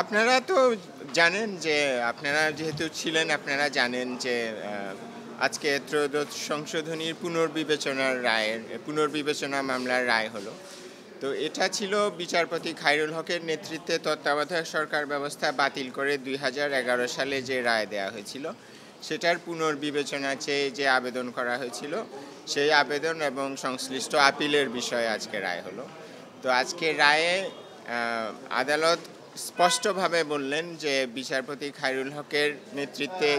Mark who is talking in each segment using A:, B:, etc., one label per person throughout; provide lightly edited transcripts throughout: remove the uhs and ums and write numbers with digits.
A: আপনারা তো জানেন যে আপনারা যেহেতু ছিলেন আপনারা জানেন যে আজকে ত্রয়োদশ সংশোধনীর পুনর্বিবেচনা মামলার রায় হলো। তো এটা ছিল বিচারপতি খায়রুল হকের নেতৃত্বে তত্ত্বাবধায়ক সরকার ব্যবস্থা বাতিল করে ২০১১ সালে যে রায় দেয়া হয়েছিল সেটার পুনর্বিবেচনা চেয়ে যে আবেদন করা হয়েছিল সেই আবেদন এবং সংশ্লিষ্ট আপিলের বিষয়ে আজকে রায় হলো। তো আজকে রায়ে আদালত স্পষ্টভাবে বললেন যে বিচারপতি খায়রুল হকের নেতৃত্বে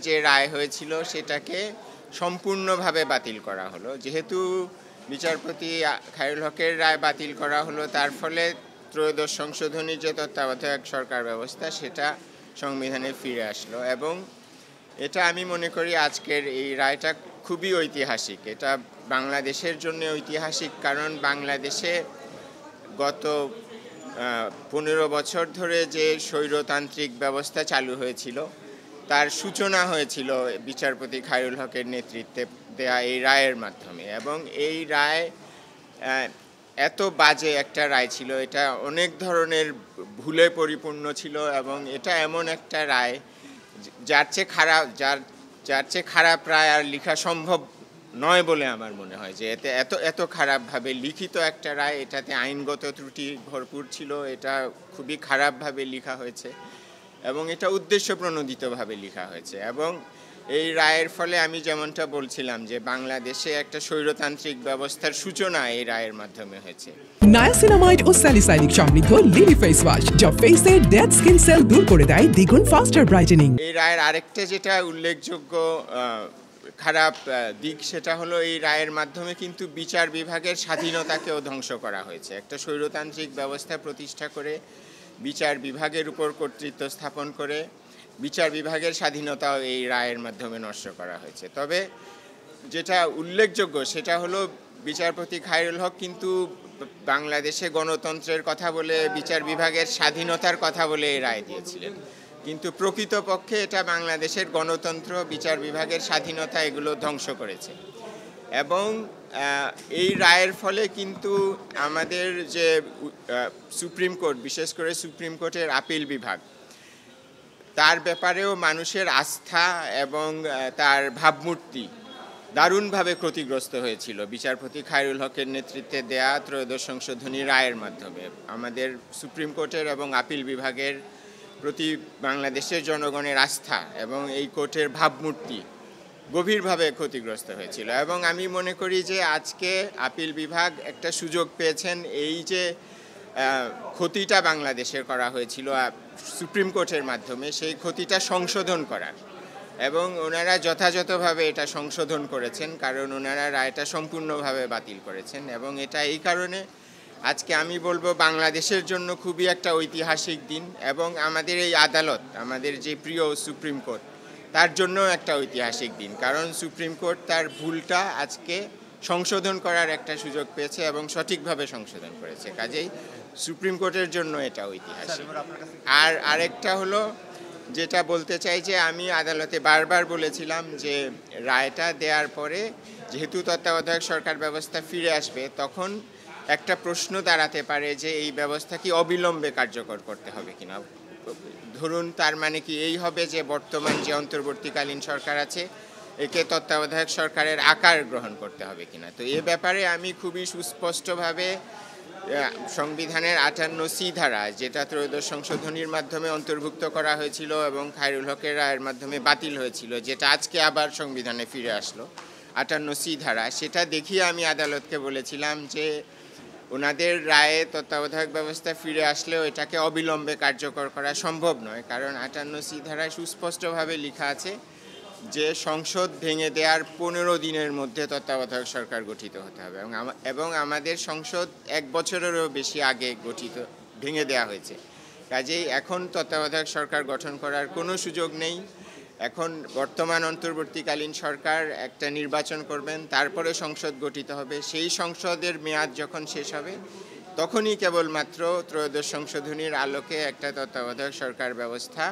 A: যে রায় হয়েছিল সেটাকে সম্পূর্ণভাবে বাতিল করা হলো। যেহেতু বিচারপতি খায়রুল হকের রায় বাতিল করা হলো, তার ফলে ত্রয়োদশ সংশোধনীর যে তত্ত্বাবধায়ক সরকার ব্যবস্থা সেটা সংবিধানে ফিরে আসলো। এবং এটা আমি মনে করি আজকের এই রায়টা খুবই ঐতিহাসিক। এটা বাংলাদেশের জন্য ঐতিহাসিক, কারণ বাংলাদেশে গত ১৫ বছর ধরে যে স্বৈরতান্ত্রিক ব্যবস্থা চালু হয়েছিল তার সূচনা হয়েছিল বিচারপতি খায়রুল হকের নেতৃত্বে দেয়া এই রায়ের মাধ্যমে। এবং এই রায় এত বাজে একটা রায় ছিল, এটা অনেক ধরনের ভুলে পরিপূর্ণ ছিল এবং এটা এমন একটা রায় যার চেয়ে খারাপ রায় আর লেখা সম্ভব নয় বলে আমার মনে হয়। যে এত খারাপভাবে লিখিত একটা রায়, এটাতে আইনগত ত্রুটি ভরপুর ছিল, এটা খুবই খারাপভাবে লেখা হয়েছে এবং এটা উদ্দেশ্যপ্রণোদিতভাবে লেখা হয়েছে। এবং এই রায়ের ফলে আমি যেমনটা বলছিলাম যে বাংলাদেশে একটা স্বৈরতান্ত্রিক ব্যবস্থার সূচনা এই রায়ের মাধ্যমে হয়েছে।
B: নায়াসিনামাইড ও স্যালিসাইলিক সমৃদ্ধ লিলি ফেস ওয়াশ যা ফেসের ডেড স্কিন সেল দূর করে দেয় দ্বিগুণ ফাস্টার ব্রাইটেনিং।
A: এই রায়ের আরেকটা যেটা উল্লেখযোগ্য খারাপ দিক সেটা হলো এই রায়ের মাধ্যমে কিন্তু বিচার বিভাগের স্বাধীনতাকেও ধ্বংস করা হয়েছে। একটা স্বৈরতান্ত্রিক ব্যবস্থা প্রতিষ্ঠা করে বিচার বিভাগের উপর কর্তৃত্ব স্থাপন করে বিচার বিভাগের স্বাধীনতাও এই রায়ের মাধ্যমে নষ্ট করা হয়েছে। তবে যেটা উল্লেখযোগ্য সেটা হলো বিচারপতি খায়রুল হক কিন্তু বাংলাদেশে গণতন্ত্রের কথা বলে বিচার বিভাগের স্বাধীনতার কথা বলে এই রায় দিয়েছিলেন, কিন্তু প্রকৃতপক্ষে এটা বাংলাদেশের গণতন্ত্র, বিচার বিভাগের স্বাধীনতা এগুলো ধ্বংস করেছে। এবং এই রায়ের ফলে কিন্তু আমাদের যে সুপ্রিম কোর্ট, বিশেষ করে সুপ্রিম কোর্টের আপিল বিভাগ, তার ব্যাপারেও মানুষের আস্থা এবং তার ভাবমূর্তি দারুণভাবে ক্ষতিগ্রস্ত হয়েছিল বিচারপতি খায়রুল হকের নেতৃত্বে দেয়া ত্রয়োদশ সংশোধনী রায়ের মাধ্যমে। আমাদের সুপ্রিম কোর্টের এবং আপিল বিভাগের প্রতি বাংলাদেশের জনগণের আস্থা এবং এই কোর্টের ভাবমূর্তি গভীরভাবে ক্ষতিগ্রস্ত হয়েছিল। এবং আমি মনে করি যে আজকে আপিল বিভাগ একটা সুযোগ পেয়েছেন এই যে ক্ষতিটা বাংলাদেশের করা হয়েছিল সুপ্রিম কোর্টের মাধ্যমে, সেই ক্ষতিটা সংশোধন করার। এবং ওনারা যথাযথভাবে এটা সংশোধন করেছেন, কারণ ওনারা রায়টা সম্পূর্ণভাবে বাতিল করেছেন। এবং এটা এই কারণে আজকে আমি বলবো বাংলাদেশের জন্য খুবই একটা ঐতিহাসিক দিন, এবং আমাদের এই আদালত, আমাদের যে প্রিয় সুপ্রিম কোর্ট, তার জন্য একটা ঐতিহাসিক দিন, কারণ সুপ্রিম কোর্ট তার ভুলটা আজকে সংশোধন করার একটা সুযোগ পেয়েছে এবং সঠিকভাবে সংশোধন করেছে। কাজেই সুপ্রিম কোর্টের জন্য এটা ঐতিহাসিক। আর আরেকটা হলো যেটা বলতে চাই যে আমি আদালতে বারবার বলেছিলাম যে রায়টা দেওয়ার পরে যেহেতু তত্ত্বাবধায়ক সরকার ব্যবস্থা ফিরে আসবে, তখন একটা প্রশ্ন দাঁড়াতে পারে যে এই ব্যবস্থা কি অবিলম্বে কার্যকর করতে হবে কিনা। ধরুন তার মানে কি এই হবে যে বর্তমান যে অন্তর্বর্তীকালীন সরকার আছে একে তত্ত্বাবধায়ক সরকারের আকার গ্রহণ করতে হবে কিনা। তো এ ব্যাপারে আমি খুবই সুস্পষ্টভাবে সংবিধানের 58C ধারা, যেটা ত্রয়োদশ সংশোধনীর মাধ্যমে অন্তর্ভুক্ত করা হয়েছিল এবং খায়রুল হকের রায়ের মাধ্যমে বাতিল হয়েছিল, যেটা আজকে আবার সংবিধানে ফিরে আসলো, 58C ধারা, সেটা দেখিয়ে আমি আদালতকে বলেছিলাম যে ওনাদের রায়ে তত্ত্বাবধায়ক ব্যবস্থা ফিরে আসলেও এটাকে অবিলম্বে কার্যকর করা সম্ভব নয়, কারণ 58C ধারায় সুস্পষ্টভাবে লেখা আছে যে সংসদ ভেঙে দেওয়ার 15 দিনের মধ্যে তত্ত্বাবধায়ক সরকার গঠিত হতে হবে। এবং আমাদের সংসদ 1 বছরেরও বেশি আগে ভেঙে দেওয়া হয়েছে। কাজেই এখন তত্ত্বাবধায়ক সরকার গঠন করার কোনো সুযোগ নেই। এখন বর্তমান অন্তর্বর্তীকালীন সরকার একটা নির্বাচন করবেন, তারপরে সংসদ গঠিত হবে। সেই সংসদের মেয়াদ যখন শেষ হবে তখনই কেবলমাত্র ত্রয়োদশ সংশোধনীর আলোকে একটা তত্ত্বাবধায়ক সরকার ব্যবস্থা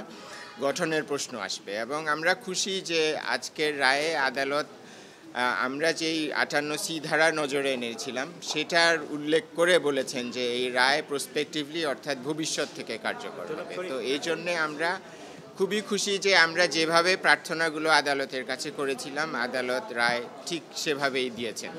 A: গঠনের প্রশ্ন আসবে। এবং আমরা খুশি যে আজকের রায়ে আদালত আমরা যেই 58C ধারা নজরে এনেছিলাম সেটার উল্লেখ করে বলেছেন যে এই রায় প্রসপেক্টিভলি অর্থাৎ ভবিষ্যৎ থেকে কার্যকর হবে। তো এই জন্যে আমরা খুবই খুশি যে আমরা যেভাবে প্রার্থনাগুলো আদালতের কাছে করেছিলাম আদালত রায় ঠিক সেভাবেই দিয়েছেন।